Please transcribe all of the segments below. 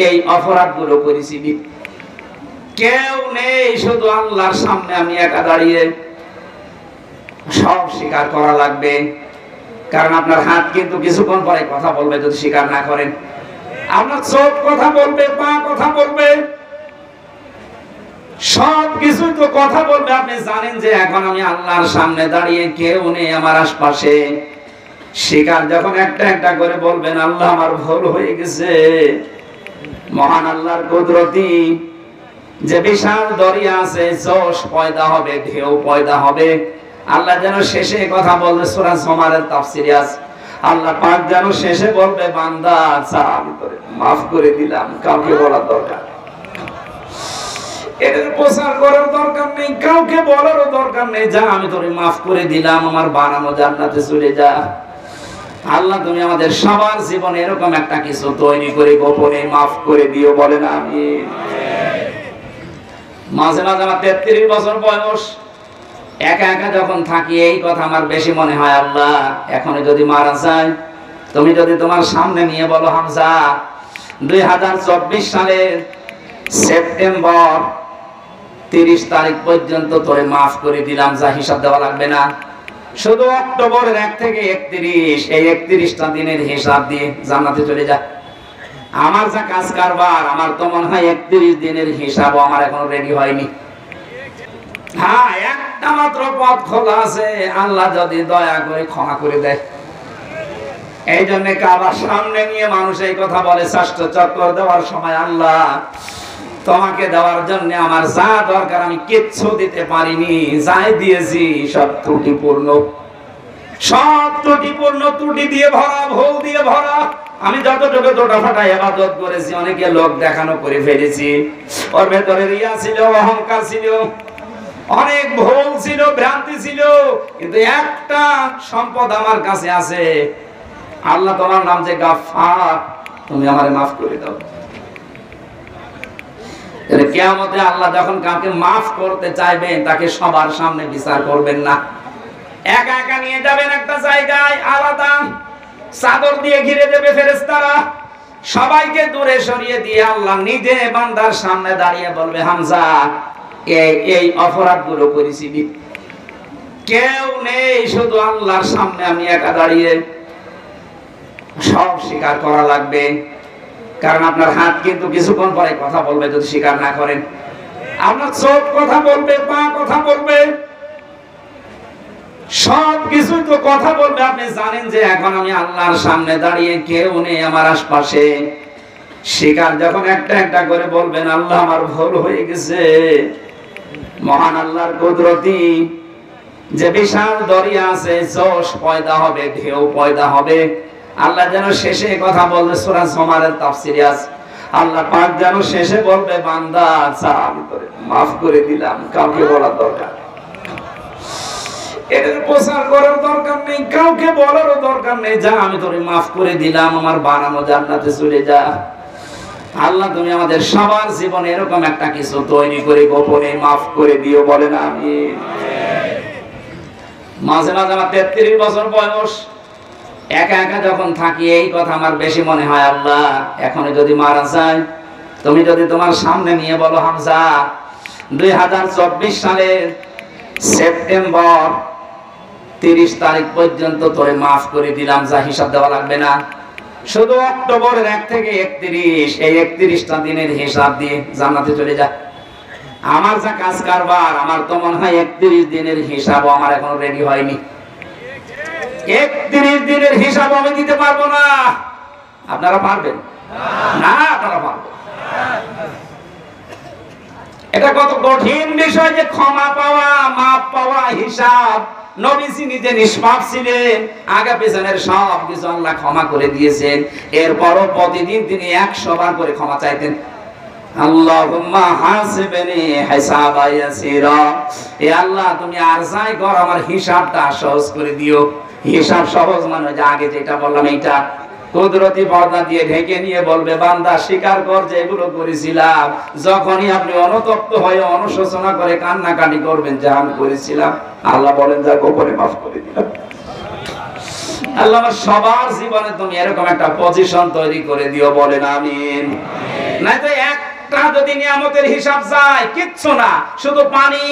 এই অপরাধগুলো করেছি। কেউ নেই, শুধু আল্লাহর সামনে আমি একা দাঁড়িয়ে সব স্বীকার করা লাগবে। কারণ আপনার হাত কিন্তু কিছুক্ষণ পরে কথা বলবে যদি স্বীকার না করেন। আপনার চোখ কথা বলবে, পা কথা বলবে, সব কিছু তো কথা বলবে। আপনি জানেন যে এখন আমি আল্লাহর সামনে দাঁড়িয়ে, কেউ নেই আমার আশপাশে। স্বীকার যখন একটা একটা করে বলবেন, আল্লাহ আমার ভুল হয়ে গেছে, মহান আল্লাহর কুদরতি যে বিশাল দরিয়া আছে, জোশ পয়দা হবে, ঢেউ পয়দা হবে। আল্লাহ যেন শেষে কথা বলবে, সূরা জুমারের তাফসীরে আছে, আল্লাহ পাক যেন শেষে বলবে, বান্দা আচ্ছা আমি তোরে মাফ করে দিলাম। কাউকে বলার দরকার, এটার প্রচার করার দরকার নেই, কাউকে বলারও দরকার নেই। যা আমি তোরে মাফ করে দিলাম, আমার বানানো জান্নাতে চলে যা। আল্লাহ তুমি আমাদের সবার জীবনে এরকম একটা কিছু তৈরি করে গোপনে মাফ করে দিও, বলেন আমিন। মাঝে মাঝে আমার 33 বছর বয়স, একা একা যখন থাকি এই কথা আমার বেশি মনে হয়, আল্লাহ এখন যদি মারা যায়, তুমি যদি তোমার সামনে নিয়ে বলো, হামজা 2024 সালের সেপ্টেম্বর 30 তারিখ পর্যন্ত তোরে মাফ করে দিলাম, যা হিসাব দেওয়া লাগবে না। শুধু অক্টোবরের 1 থেকে 31, এই 31টা দিনের হিসাব দিয়ে জান্নাতে চলে যা। আমার যা কাজ কারবার, আমার তো মনে হয় 31 দিনের হিসাবও আমার এখনো রেডি হয়নি। হ্যাঁ, একটা মাত্র পথ খোলা আছে, আল্লাহ যদি দয়া করে ক্ষমা করে দেয়। এই জন্য কাবার সামনে নিয়ে মানুষ এই কথা বলে, ষষ্ঠ চক্কর দেওয়ার সময়, আল্লাহ তোমাকে দেওয়ার জন্য আমার যা দরকার আমি কিচ্ছু দিতে পারিনি, যাই দিয়েছি সব ত্রুটিপূর্ণ, সব ত্রুটিপূর্ণ, ত্রুটি দিয়ে ভরা, ভুল দিয়ে ভরা। আমি যতটুকু টোটাফাটা ইবাদত করেছি, অনেকে লোক দেখানো করে ফেলেছি। ওর ভেতরে রিয়া ছিল, অহংকার ছিল, অনেক ভুল ছিল, ভ্রান্তি ছিল, কিন্তু একটা সম্পদ আমার কাছে আছে, আল্লাহ তোমার নাম যে গাফফার, তুমি আমারে মাফ করে দাও। কিয়ামতে আল্লাহ যখন কাউকে মাফ করতে চাইবেন, তাকে সবার সামনে বিচার করবেন না, একা একা নিয়ে যাবেন একটা জায়গায়, আলাদা চাদর দিয়ে ঘিরে দেবে ফেরেশতারা, সবাইকে দূরে সরিয়ে দিয়ে আল্লাহ নিজে বান্দার সামনে দাঁড়িয়ে বলবে, হামজা এই অপরাধগুলো করেছি। কেউ নেই, শুধু আল্লাহর সামনে আমি একা দাঁড়িয়ে সব স্বীকার করা লাগবে। কারণ আপনার হাত কিন্তু কিছুক্ষণ পরে কথা বলবে যদি স্বীকার না করেন। আপনার চোখ কথা বলবে, পা কথা বলবে, সব কিছু তো কথা বলবে। আপনি জানেন যে এখন আমি আল্লাহর সামনে দাঁড়িয়ে, কেউ নেই আমার আশপাশে। স্বীকার যখন একটা একটা করে বলবেন, আল্লাহ আমার ভুল হয়ে গেছে, মহান আল্লাহর কুদরতি যে বিশাল দরিয়া আছে, জোশ পয়দা হবে, ঢেউ পয়দা হবে। আল্লাহ যেন শেষে কথা বলবে, সূরা জুমারের তাফসীরে আছে, আল্লাহ পাক যেন শেষে বলবে, বান্দা আচ্ছা আমি তোরে মাফ করে দিলাম। কাউকে বলার দরকার, এটার প্রচার করার দরকার নেই, কাউকে বলারও দরকার নেই। যা আমি তোরে মাফ করে দিলাম, আমার বানানো জান্নাতে চলে যা। আল্লাহ তুমি আমাদের সবার জীবনে এরকম একটা কিছু তৈরি করে গোপনে মাফ করে দিও, বলেন আমিন। মাঝে মাঝে আমার 33 বছর বয়স, একা একা যখন থাকি এই কথা আমার বেশি মনে হয়, আল্লাহ এখন যদি মারা যায়, তুমি যদি তোমার সামনে নিয়ে বলো, হামজা 2024 সালের সেপ্টেম্বর 30 তারিখ পর্যন্ত তোরে মাফ করে দিলাম, যা হিসাব দেওয়া লাগবে না। শুধু অক্টোবরের 1 থেকে 31, এই 31টা দিনের হিসাব দিয়ে জান্নাতে চলে যা। আমার যা কাজ কারবার, আমার তো মনে হয় 31 দিনের হিসাবও আমার এখনো রেডি হয়নি। 31 দিনের হিসাব আমি দিতে পারবো না। আপনারা পারবেন না? আপনারা পারবেন। এটা কত কঠিন বিষয় যে ক্ষমা পাওয়া, মাপ পাওয়া, হিসাব। নবীজি নিজে নিষ্পাপ ছিলেন, আগে পেছনের সব কিছু আল্লাহ ক্ষমা করে দিয়েছেন। এরপরও প্রতিদিন তিনি 100 বার করে ক্ষমা চাইতেন। আল্লাহুম্মা হাসিবনি হিসাবা ইয়াসিরা, এ আল্লাহ তুমি আর যাই কর আমার হিসাবটা সহজ করে দিও। হিসাব সহজ মানে যে আগে যেটা বললাম এইটা কুদরতি পর্দা দিয়ে ঢেকে নিয়ে বলবে, বান্দা স্বীকার কর যে এগুলো করেছিলাম। যখনই আপনি অনুতপ্ত হয়ে অনুশোচনা করে কান্নাকাটি করবেন যে আমি করেছিলাম, আল্লাহ বলেন যা গোপনে মাফ করে দিলাম। আল্লাহ আমার সবার জীবনে তুমি এরকম একটা পজিশন তৈরি করে দিও, বলেন আমিন। নয়তো একটা যদি নিয়ামতের হিসাব যায় কিচ্ছু না, শুধু পানি,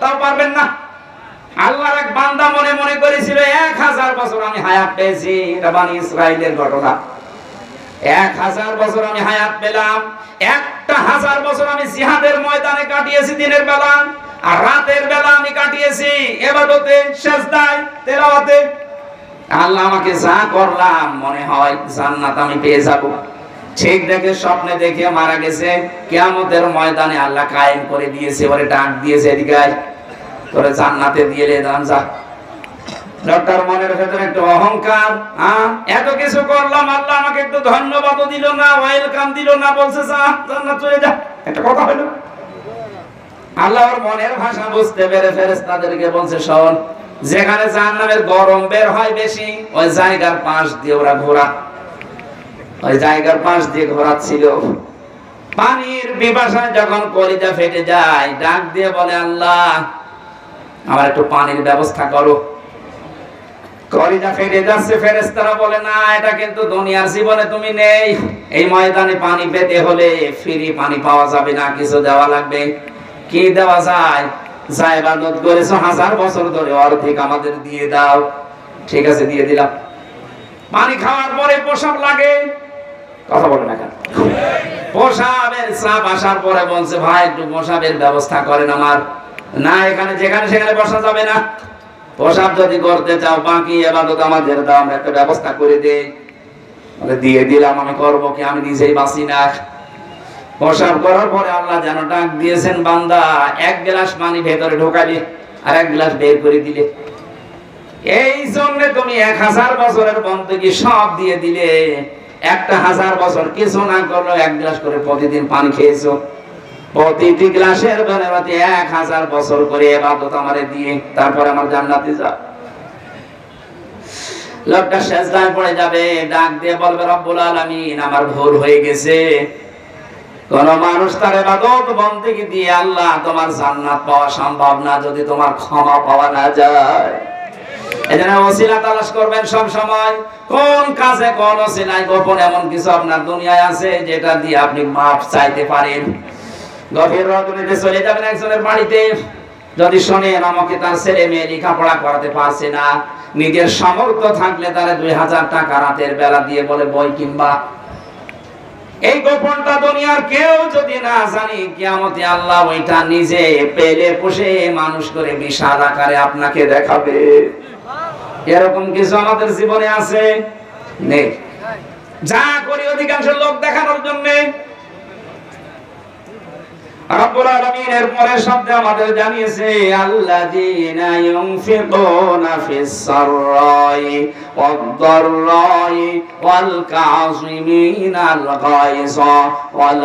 তাও পারবেন না। আল্লাহর এক বান্দা মনে মনে করেছিল 1000 বছর আমি হায়াত পেয়েছি, এটা বনি ইসরাইলের ঘটনা। 1000 বছর আমি হায়াত পেলাম, 1000 বছর আমি জিহাদের ময়দানে কাটিয়েছি, দিনের বেলা আর রাতের বেলা আমি কাটিয়েছি ইবাদতে, সিজদায়, তেলাওয়াতে। আল্লাহ আমাকে যা করলাম মনে হয় জান্নাত আমি পেয়ে যাব। ঠিক দেখে স্বপ্নে দেখে মারা গেছে, কিয়ামতের ময়দানে আল্লাহ কায়েম করে দিয়েছে, ওরে ডাক দিয়েছে, এদিকে আয়, তোরে জান্নাতে দিয়ে দাম যা। ডক্টর মনের ভেতরে একটু অহংকার, এত কিছু করলাম, আল্লাহ আমাকে একটু ধন্যবাদও দিল না, ওয়েলকাম দিল না, বলছে যা জান্নাত চলে যা। একটা কথা হলো, আল্লাহর মনের ভাষা বুঝতে পেরে ফেরেশতাদেরকে বলছে, শোন, যেখানে জাহান্নামের গরম বের হয় বেশি, ওই জায়গার পাশ দিয়ে ওরা ঘোরা, ওই জায়গার পাশ দিয়ে ঘোরাচ্ছিল। পানির পিপাসায় যখন কলিজা ফেটে যায়, ডাক দিয়ে বলে, আল্লাহ আমার একটু পানির ব্যবস্থা করো। কলিজা ফেটে যাচ্ছে, ফেরেশতারা বলে, না, এটা কিন্তু দুনিয়ার জীবনে তুমি নেই, এই ময়দানে পানি পেতে হলে ফ্রি পানি পাওয়া যাবে না, কিছু দেওয়া লাগবে। কি দেওয়া যায়? যা ইবাদত করেছো 1000 বছর ধরে, অর্ধেক আমাদের দিয়ে দাও। ঠিক আছে, দিয়ে দিলাম। পানি খাওয়ার পরে প্রসাব লাগে, কথা বলে না কেন? প্রসাবের চাপ আসার পরে বলছে, ভাই একটু প্রসাবের ব্যবস্থা করেন আমার। না, এখানে যেখানে সেখানে বসা যাবে না, প্রসাব যদি করতে চাও বাকি ইবাদত আমাদের দাও, আমরা একটা ব্যবস্থা করে দেই। বলে দিয়ে দিলাম, আমি করবো কি, আমি নিজেই বাঁচি না। প্রসাব করার পরে আল্লাহ যেন ডাক দিয়েছেন, বান্দা 1 গ্লাস পানি ভেতরে ঢোকালে আর 1 গ্লাস বের করে দিলে। এই জন্য তুমি 1000 বছরের বন্দেগী সব দিয়ে দিলে, 1000 বছর কিছু না করলো, 1 গ্লাস করে প্রতিদিন পানি খেয়েছো। প্রতিটি গ্লাসের বিনিময়ে 1000 বছর করে ইবাদত আমারে দিয়ে, তারপর আমার জান্নাতে যা। লোকটা সিজদায় পড়ে যাবে, ডাক দিয়ে বলবে, রব্বুল আলামিন আমার ভুল হয়ে গেছে। কোন মানুষ তার ইবাদত বন্দেগী দিয়ে আল্লাহ তোমার জান্নাত পাওয়া সম্ভব না যদি তোমার ক্ষমা পাওয়া না যায়। এজন্য ওসিলা তালাশ করবেন সব সময়। কোন কাজে কোন ওসিলায় গোপন এমন কিছু আপনার দুনিয়ায় আছে যেটা দিয়ে আপনি মাফ চাইতে পারেন। গভীর রজনীতে চলে যাবেন একজনের বাড়িতে, যদি শোনেন আমাকে তার ছেলে মেয়ে লেখাপড়া করাতে পারছে না, নিজের সামর্থ্য থাকলে তারা 2000 টাকা রাতের বেলা দিয়ে বলে বই কিনবা। এই গোপনটা দুনিয়ার কেউ যদি না জানি, কিয়ামতে আল্লাহ ওইটা নিজে পেলে পুষে মানুষ করে বিশাল আকারে আপনাকে দেখাবে। এরকম কিছু আমাদের জীবনে আছে নেই? যা করি অধিকাংশ লোক দেখানোর জন্য। রব্বুল আলামিন এর পরের শব্দে আমাদের জানিয়েছে, আল্লাযীনা ইউনফিকুনা ফিস সাররাই ওয়াদ দাররাই ওয়াল কাযিমিনাল গায়যা ওয়াল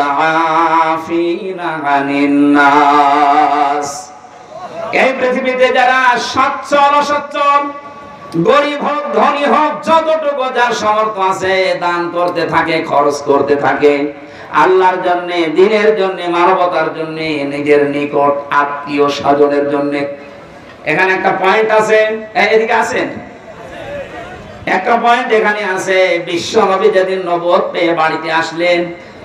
আফিনা আনিন নাস। এই পৃথিবীতে যারা সচ্ছল অসচ্ছল, গরিব হোক ধনী হোক, যতটুকু যার সামর্থ্য আছে দান করতে থাকে, খরচ করতে থাকে আল্লাহর জন্য, দ্বীনের জন্য, মানবতার জন্য, নিজের নিকট আত্মীয় স্বজনের জন্য। এখানে একটা পয়েন্ট আছে, এদিকে আছেন, একটা পয়েন্ট এখানে আছে। বিশ্ব নবী যেদিন নবুয়ত পেয়ে বাড়িতে আসলেন,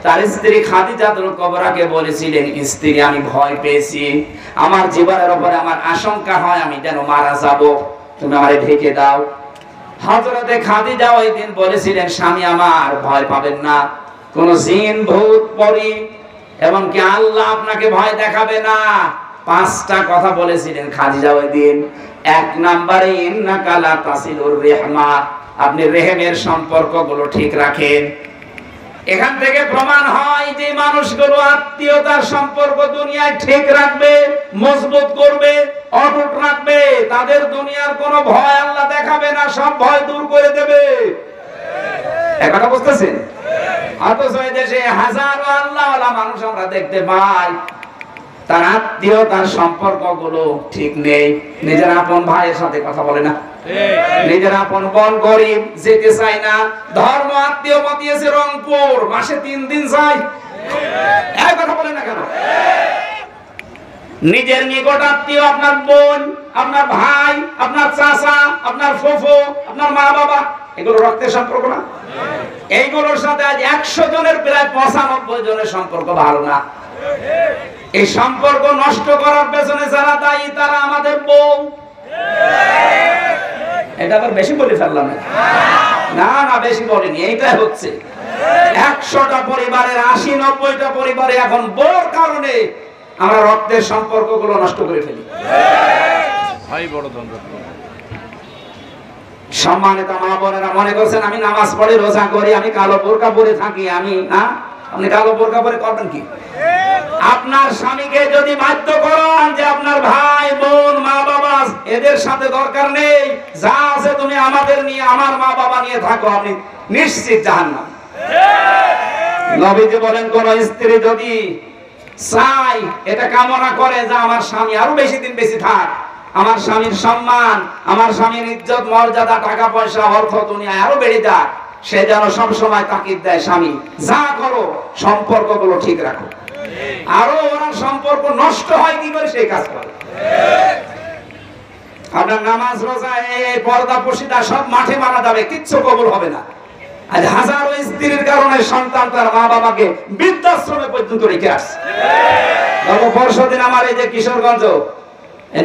তার স্ত্রী খাদিজাতুল কুবরাকে বলেছিলেন, স্ত্রী আমি ভয় পেয়েছি, আমার জীবনের উপরে আমার আশঙ্কা হয় আমি যেন মারা যাব, তুমি আমারে ঢেকে দাও। হযরতে খাদিজা ওই দিন বলেছিলেন, স্বামী আমার ভয় পাবেন না, কোন জিন ভূত পরী এবং কি আল্লাহ আপনাকে ভয় দেখাবে না। 5টা কথা বলেছিলেন খাদিজা ওই দিন। 1 নম্বরে, ইন্নাকা লা তাসিলুর রিহমা, আপনি রেহেমের সম্পর্কগুলো ঠিক রাখেন। এখান থেকে প্রমাণ হয় যে মানুষগুলো আত্মীয়তার সম্পর্ক দুনিয়ায় ঠিক রাখবে, মজবুত করবে, অটুট রাখবে, তাদের দুনিয়ার কোনো ভয় আল্লাহ দেখাবে না, সব ভয় দূর করে দেবে। এই কথা বুঝতেছেন? অথচ এই দেশে হাজারো আল্লাহওয়ালা মানুষ আমরা দেখতে পাই, তার আত্মীয়তার সম্পর্কগুলো ঠিক নেই। নিজের আপন ভাইয়ের সাথে কথা বলে না, নিজের আপন বোন গরিব, যেতে চায় না। ধর্ম আত্মীয় পাঠিয়েছে রংপুর, মাসে 3 দিন যায়, এই কথা বলে না কেন? নিজের নিকট আত্মীয় আপনার বোন, আপনার ভাই, আপনার চাচা, আপনার ফুফু, আপনার মা বাবা, এগুলো রক্তের সম্পর্ক না? এইগুলোর সাথে আজ 100 জনের প্রায় 95 জনের সম্পর্ক ভালো না। এই সম্পর্ক নষ্ট করার পেছনে যারা দায়ী তারা আমাদের বউ। এটা আবার বেশি বলে ফেললাম না? না, বেশি বলিনি। এইটাই হচ্ছে 100টা পরিবারের 80-90টা পরিবারে এখন বউর কারণে আমরা রক্তের সম্পর্কগুলো নষ্ট করে ফেলি। সম্মানিত মা বোনেরা, মনে করছেন আমি নামাজ পড়ি, রোজা করি, আমি কালো বোরকা পরে থাকি, আমি না? আপনি কালো বোরকা পরে করবেন কি? আপনার স্বামীকে যদি বাধ্য করেন যে আপনার ভাই বোন মা বাবা এদের সাথে দরকার নেই, যা আছে তুমি আমাদের নিয়ে, আমার মা বাবা নিয়ে থাকো, আপনি নিশ্চিত জাহান্নাম। নবীজি বলেন, কোন স্ত্রী যদি চাই, এটা কামনা করে যে আমার স্বামী আরো বেশি দিন বেশি থাক, আমার স্বামীর সম্মান, আমার স্বামীর ইজ্জত মর্যাদা টাকা পয়সা অর্থ দুনিয়ায় আরো বেড়ে যাক, সে যেন সবসময় তাকিদ দেয়, স্বামী যা করো সম্পর্কগুলো ঠিক রাখো। আরো ওরা সম্পর্ক নষ্ট হয় কি করে সেই কাজ করে। আপনার নামাজ রোজা এই পর্দা পর্দা সব মাঠে মারা যাবে, কিচ্ছু কবুল হবে না। আজ হাজারো স্ত্রীর কারণে সন্তান তার মা বাবাকে বৃদ্ধাশ্রমে পর্যন্ত রেখে আসছে। গত পরশুদিন আমার এই যে কিশোরগঞ্জ,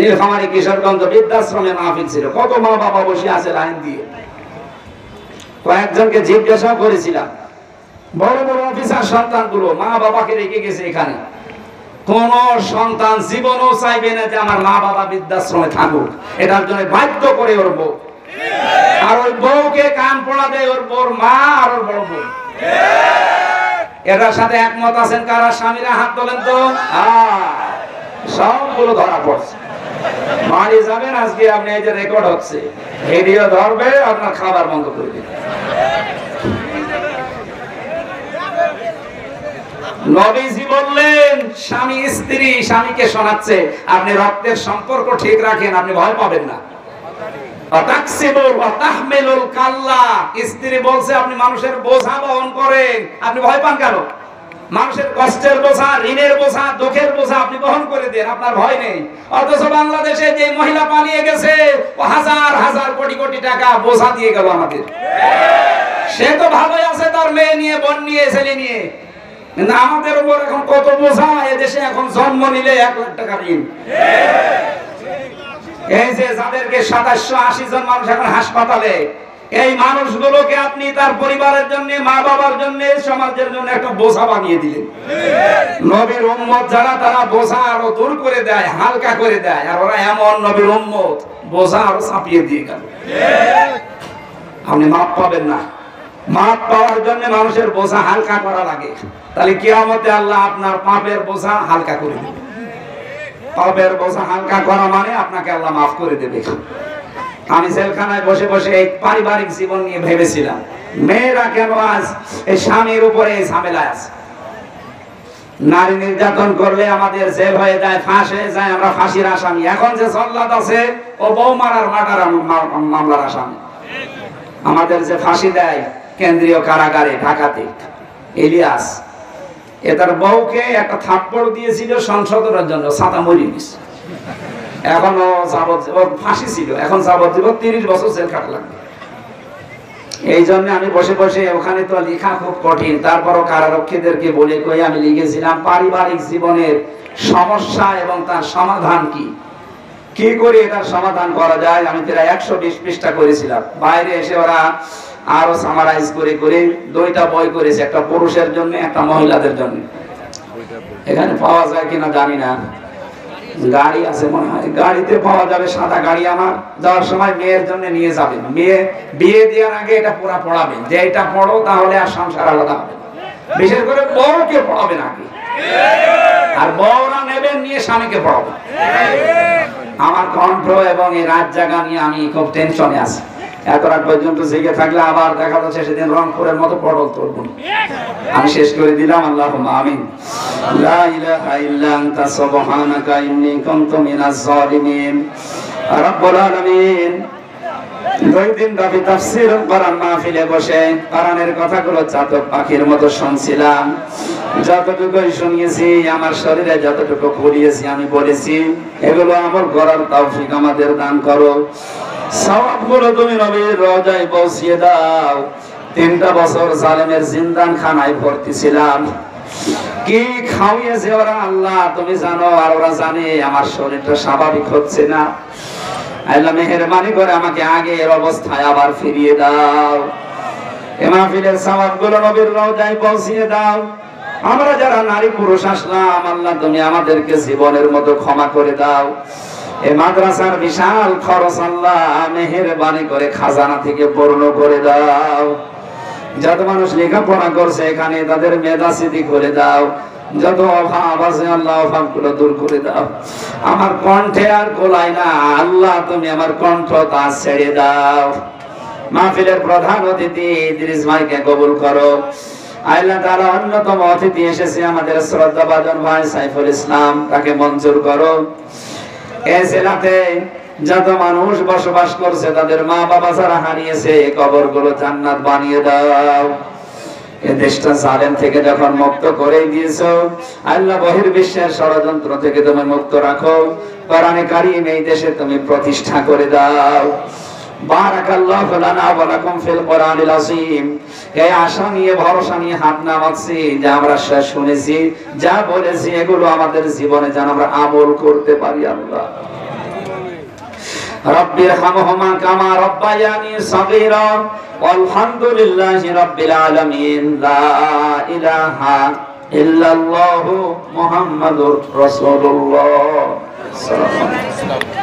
নীলফামারী কিশোরগঞ্জ বৃদ্ধাশ্রমে মাহফিল ছিল, কত মা বাবা বসে আছে লাইন দিয়ে। কয়েকজনকে জিজ্ঞাসা করেছিলাম, বড় বড় অফিসার সন্তানগুলো মা বাবাকে রেখে গেছে এখানে, কোন সন্তান জীবনও চাইবে না যে আমার মা বাবা বৃদ্ধাশ্রমে থাকুক, এটার জন্য বাধ্য করে ওর বউ, আর ওই বউকে কান পড়া দেয় ওর বউর মা আর ওর বড় বউ। এটার সাথে একমত আছেন কারা? স্বামীরা হাত তোলেন তো। সবগুলো ধরা পড়ছে। বাড়ি যাবেন আজকে আপনি, এই যে রেকর্ড হচ্ছে, ভিডিও ধরবে, আপনার খাবার বন্ধ করে দিবে। নবীজি বললেন, স্বামী স্ত্রী স্বামীকে শোনাচ্ছে, আপনি রক্তের সম্পর্ক ঠিক রাখেন, আপনি ভয় পাবেন না। স্ত্রী বলছে আপনি মানুষের বোঝা বহন করেন, আপনি ভয় পান কেন? মানুষের কষ্টের বোঝা, ঋণের বোঝা, দুঃখের বোঝা আপনি বহন করে দেন, আপনার ভয় নেই। অথচ বাংলাদেশে যে মহিলা পালিয়ে গেছে, ও হাজার হাজার কোটি কোটি টাকা বোঝা দিয়ে গেল আমাদের। সে তো ভালোই আছে তার মেয়ে নিয়ে, বোন নিয়ে, ছেলে নিয়ে, কিন্তু আমাদের উপর এখন কত বোঝা। এদেশে এখন জন্ম নিলে 1 লাখ টাকা ঋণ। এই যে যাদেরকে 2780 জন মানুষ এখন হাসপাতালে, এই মানুষগুলোকে আপনি তার পরিবারের জন্য, মা বাবার জন্য, সমাজের জন্য একটা বোঝা বানিয়ে দিলেন। নবীর উম্মত যারা, তারা বোঝা আরো দূর করে দেয়, হালকা করে দেয়, আর ওরা এমন নবীর উম্মত বোঝা আরো চাপিয়ে দিয়ে গেল। আপনি মাপ পাবেন না। মাপ পাওয়ার জন্য মানুষের বোঝা হালকা করা লাগে, তাহলে কিয়ামতে আল্লাহ আপনার পাপের বোঝা হালকা করে দেবে। পাপের বোঝা হালকা করা মানে আপনাকে আল্লাহ মাফ করে দেবে। আমি জেলখানায় বসে বসে এই পারিবারিক জীবন নিয়ে ভেবেছিলাম, মেয়েরা কেন আজ এই স্বামীর উপরে এই ঝামেলায় আছে। নারী নির্যাতন করলে আমাদের জেল হয়ে যায়, ফাঁস হয়ে যায়, আমরা ফাঁসির আসামি। এখন যে জল্লাদ আছে, ও বউ মারার মামলার আসামি। আমাদের যে ফাঁসি দেয় কেন্দ্রীয় কারাগারে ঢাকাতে, ইলিয়াস, তার বউকে একটা থাপ্পড় দিয়েছিল সংশোধনের জন্য, ছাতা মরিয়ে দিয়েছে। এখনো ফাঁসি ছিল, এখন যাবজ্জীবন 30 বছর জেল কাটা লাগবে। এই জন্য আমি বসে বসে, ওখানে তো লেখা খুব কঠিন, তারপরও কারারক্ষীদেরকে বলে কই আমি লিখেছিলাম পারিবারিক জীবনের সমস্যা এবং তার সমাধান কি, কি করে এটার সমাধান করা যায়। আমি প্রায় 120 পৃষ্ঠা করেছিলাম। বাইরে এসে ওরা আরো সামারাইজ করে করে 2টা বই করেছে, একটা পুরুষের জন্য, একটা মহিলাদের জন্য। এখানে পাওয়া যায় কিনা জানি না, গাড়ি আছে মনে হয়, গাড়িতে পাওয়া যাবে, সাদা গাড়ি। আমার যাওয়ার সময় মেয়ের জন্য নিয়ে যাবেন, মেয়ে বিয়ে দেওয়ার আগে এটা পুরা পড়াবেন, যে এটা পড়ো তাহলে আর সংসার আলাদা হবে। বিশেষ করে বউকে পড়াবেন আগে, আর বউরা নেবেন নিয়ে স্বামীকে পড়াবেন। আমার কণ্ঠ এবং এই রাত জাগা নিয়ে আমি খুব টেনশনে আছি। এত রাত পর্যন্ত জেগে থাকলে আবার দেখা যাচ্ছে সেদিন রংপুরের মতো পটল তুলব। আমি শেষ করে দিলাম, আল্লাহুম্মা আমিন। লা ইলাহা ইল্লা আনতা সুবহানাকা ইন্নী কুনতু মিনাজ জালিমিন। রব্বুল আলামিন, 2 দিন ব্যাপী তাফসীর কোরআন মাহফিলে বসে কোরআনের কথাগুলো চাতক পাখির মতো শুনছিলাম। যতটুকু শুনিয়েছি, আমার শরীরে যতটুকু পড়িয়েছি, আমি বলেছি, এগুলো আমল করার তৌফিক আমাদের দান করো। সওয়াবগুলো তুমি নবীর রওজায় পৌঁছিয়ে দাও। 3টা বছর জালেমের জিন্দানখানায় ভর্তি ছিলাম, কি খাওয়িয়েছে ওরা আল্লাহ তুমি জানো, আর ওরা জানে আমার শরীরটা স্বাভাবিক হচ্ছে না। আল্লাহ মেহেরবানি করে আমাকে আগের অবস্থায় আবার ফিরিয়ে দাও। এ মাহফিলের সওয়াবগুলো নবীর রওজায় পৌঁছিয়ে দাও। আমরা যারা নারী পুরুষ আসলাম, আল্লাহ তুমি আমাদেরকে জীবনের মতো ক্ষমা করে দাও। এই মাদ্রাসার বিশাল খরচ আল্লাহ মেহেরবানি করে খাজানা থেকে পূর্ণ করে দাও। যত মানুষ লেখাপড়া করছে এখানে তাদের মেধাস্মৃতি করে দাও। যত অভাব আছে আল্লাহ অভাবগুলো দূর করে দাও। আমার কণ্ঠে আর কোলাই না আল্লাহ তুমি আমার কণ্ঠটা ছেড়ে দাও। মাহফিলের প্রধান অতিথি ইদ্রিস ভাইকে কবুল করো। আল্লাহ তাআলা অন্যতম অতিথি এসেছে আমাদের শ্রদ্ধাভাজন ভাই সাইফুল ইসলাম, তাকে মঞ্জুর করো। এই জেলাতে যত মানুষ বসবাস করছে তাদের মা বাবা যারা হারিয়েছে কবরগুলো জান্নাত বানিয়ে দাও। এই দেশটা জালেম থেকে যখন মুক্ত করে দিয়েছো আল্লাহ বহির্বিশ্বের ষড়যন্ত্র থেকে তুমি মুক্ত রাখো। কোরআনে কারীম এই দেশে তুমি প্রতিষ্ঠা করে দাও। বারাকাল্লাহু লানা ওয়া লাকুম ফিল কোরআনিল আযীম। এই আশা নিয়ে ভরসা নিয়ে হাত নামাচ্ছি যে আমরা শুনেছি যা বলেছি এগুলো আমাদের জীবনে যেন আমরা আমল করতে পারি। আল্লাহ রাব্বিরহামহুমা কামা রাব্বায়ানি সাগীরা ওয়ালহামদুলিল্লাহি রাব্বিল আলামিন। লা ইলাহা ইল্লাল্লাহু মুহাম্মাদুর রাসূলুল্লাহ সাল্লাল্লাহু আলাইহি ওয়াসাল্লাম।